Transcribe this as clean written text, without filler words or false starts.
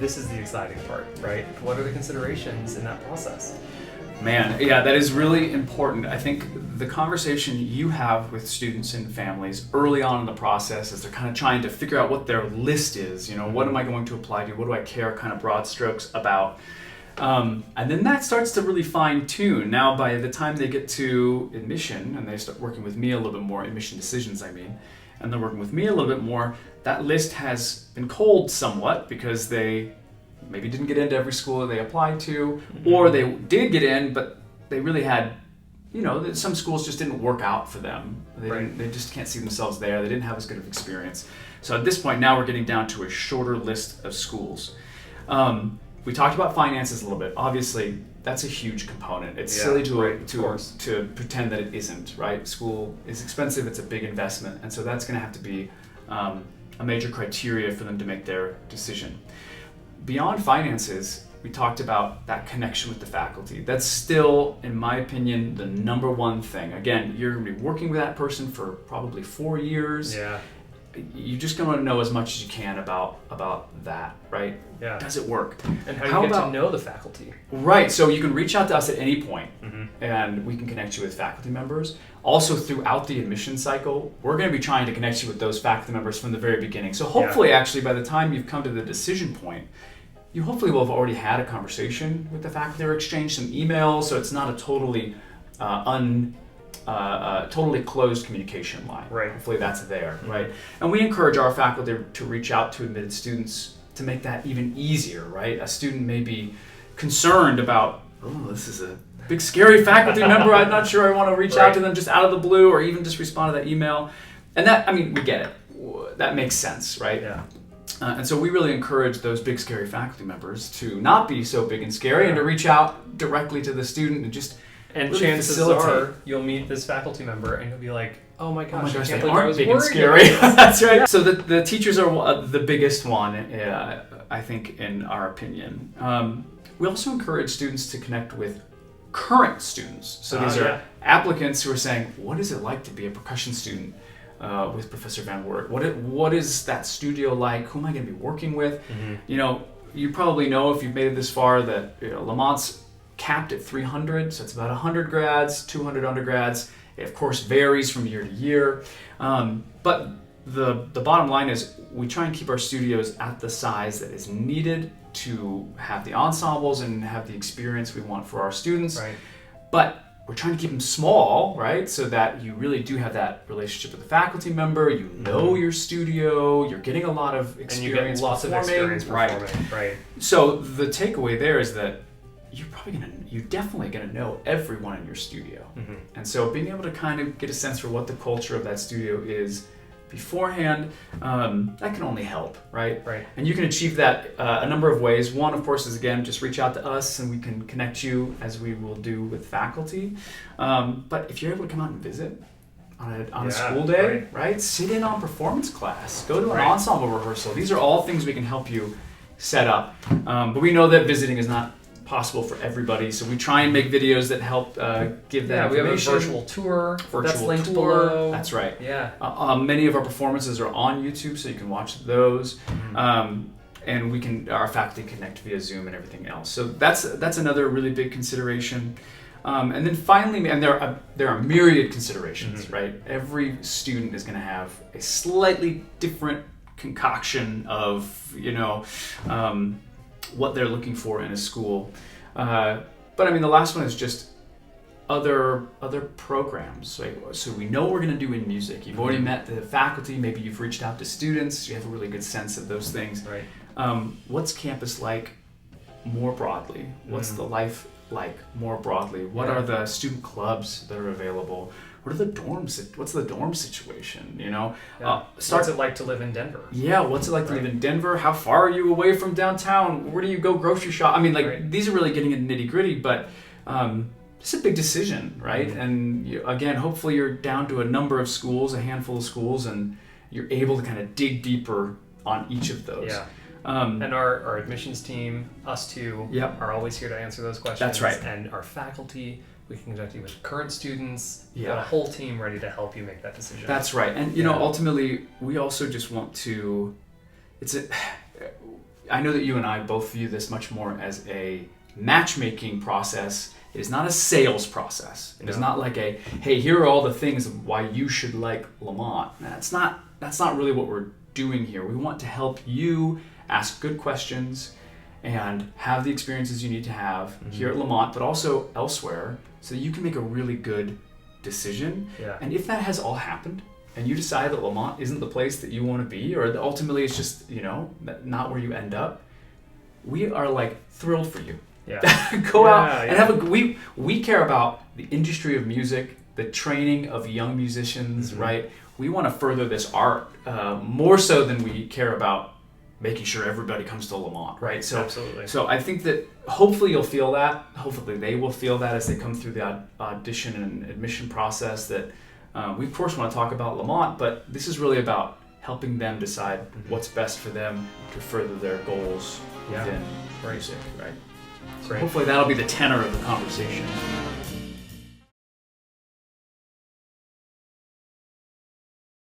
this is the exciting part, right? What are the considerations in that process? Man, yeah, that is really important. I think the conversation you have with students and families early on in the process as they're kind of trying to figure out what their list is, what am I going to apply to? What do I care, kind of broad strokes about? And then that starts to really fine tune. Now, by the time they get to admission and they start working with me a little bit more, admission decisions, and they're working with me a little bit more, that list has been culled somewhat because they maybe didn't get into every school that they applied to, or they did get in, but they really had, some schools just didn't work out for them. They just can't see themselves there. They didn't have as good of experience. So at this point now we're getting down to a shorter list of schools. We talked about finances a little bit. Obviously, that's a huge component. It's silly to pretend that it isn't, right? School is expensive. It's a big investment. And so that's going to have to be a major criteria for them to make their decision. Beyond finances, we talked about that connection with the faculty. That's still, in my opinion, the number one thing. Again, you're going to be working with that person for probably 4 years. Yeah. You're just going to know as much as you can about that, right? Yeah. Does it work? And how you get to know the faculty. Right. So you can reach out to us at any point, and we can connect you with faculty members. Also, throughout the admission cycle, we're going to be trying to connect you with those faculty members from the very beginning. So hopefully, actually, by the time you've come to the decision point, you hopefully will have already had a conversation with the faculty or exchanged some emails, so it's not a totally totally closed communication line. Right. Hopefully that's there, right? And we encourage our faculty to reach out to admitted students to make that even easier, right? A student may be concerned about, this is a big scary faculty member, I'm not sure I want to reach out to them just out of the blue, or even just respond to that email. And that, we get it. That makes sense, right? Yeah. And so we really encourage those big scary faculty members to not be so big and scary and to reach out directly to the student and just really chances are you'll meet this faculty member and you'll be like, oh my gosh, I can't they believe I aren't was big and worried scary. about this. That's right. Yeah. So the teachers are the biggest one, I think, in our opinion. We also encourage students to connect with current students. So these are applicants who are saying, what is it like to be a percussion student with Professor Van Wert? What is that studio like? Who am I going to be working with? You probably know, if you've made it this far, that Lamont's capped at 300, so it's about 100 grads, 200 undergrads. It of course varies from year to year, but the bottom line is we try and keep our studios at the size that is needed to have the ensembles and have the experience we want for our students. Right. But we're trying to keep them small, right? So that you really do have that relationship with the faculty member. You know your studio. You're getting a lot of experience. And you get lots of experience performing. Right. So the takeaway there is that you're definitely gonna know everyone in your studio. And so being able to kind of get a sense for what the culture of that studio is beforehand, that can only help, right? Right. And you can achieve that a number of ways. One, of course, is again, just reach out to us and we can connect you as we will do with faculty. But if you're able to come out and visit on a school day, right? Sit in on performance class, go to an ensemble rehearsal. These are all things we can help you set up. But we know that visiting is not possible for everybody, so we try and make videos that help give that information. We have a virtual tour that's linked below. That's right. Yeah. Many of our performances are on YouTube, so you can watch those. And our faculty connect via Zoom and everything else. So that's another really big consideration. And then finally, and there are myriad considerations, right? Every student is going to have a slightly different concoction of, what they're looking for in a school. But the last one is just other programs. Right? So we know what we're going to do in music. You've already met the faculty, maybe you've reached out to students, you have a really good sense of those things. Right. What's campus like more broadly? What's the life like more broadly? What are the student clubs that are available? What's the dorm situation? What's it like to live in Denver? Yeah, what's it like to live in Denver? How far are you away from downtown? Where do you go grocery shop? These are really getting into nitty gritty, but it's a big decision, right? And again, hopefully you're down to a number of schools, a handful of schools, and you're able to kind of dig deeper on each of those. Yeah. And our admissions team, us two, are always here to answer those questions. That's right. And our faculty, we can connect you with current students. We've got a whole team ready to help you make that decision. That's right. And ultimately, we also just want to. I know that you and I both view this much more as a matchmaking process. It is not a sales process. It is not like a, hey, here are all the things of why you should like Lamont. That's not really what we're doing here. We want to help you ask good questions and have the experiences you need to have here at Lamont, but also elsewhere, so that you can make a really good decision. Yeah. And if that has all happened, and you decide that Lamont isn't the place that you want to be, or that ultimately it's just, not where you end up, we are like thrilled for you. Yeah. Go out and have we care about the industry of music, the training of young musicians, right? We want to further this art more so than we care about making sure everybody comes to Lamont, right? So, absolutely. So I think that hopefully you'll feel that. Hopefully they will feel that as they come through the audition and admission process, that we of course want to talk about Lamont, but this is really about helping them decide what's best for them to further their goals within music, right? So hopefully that'll be the tenor of the conversation.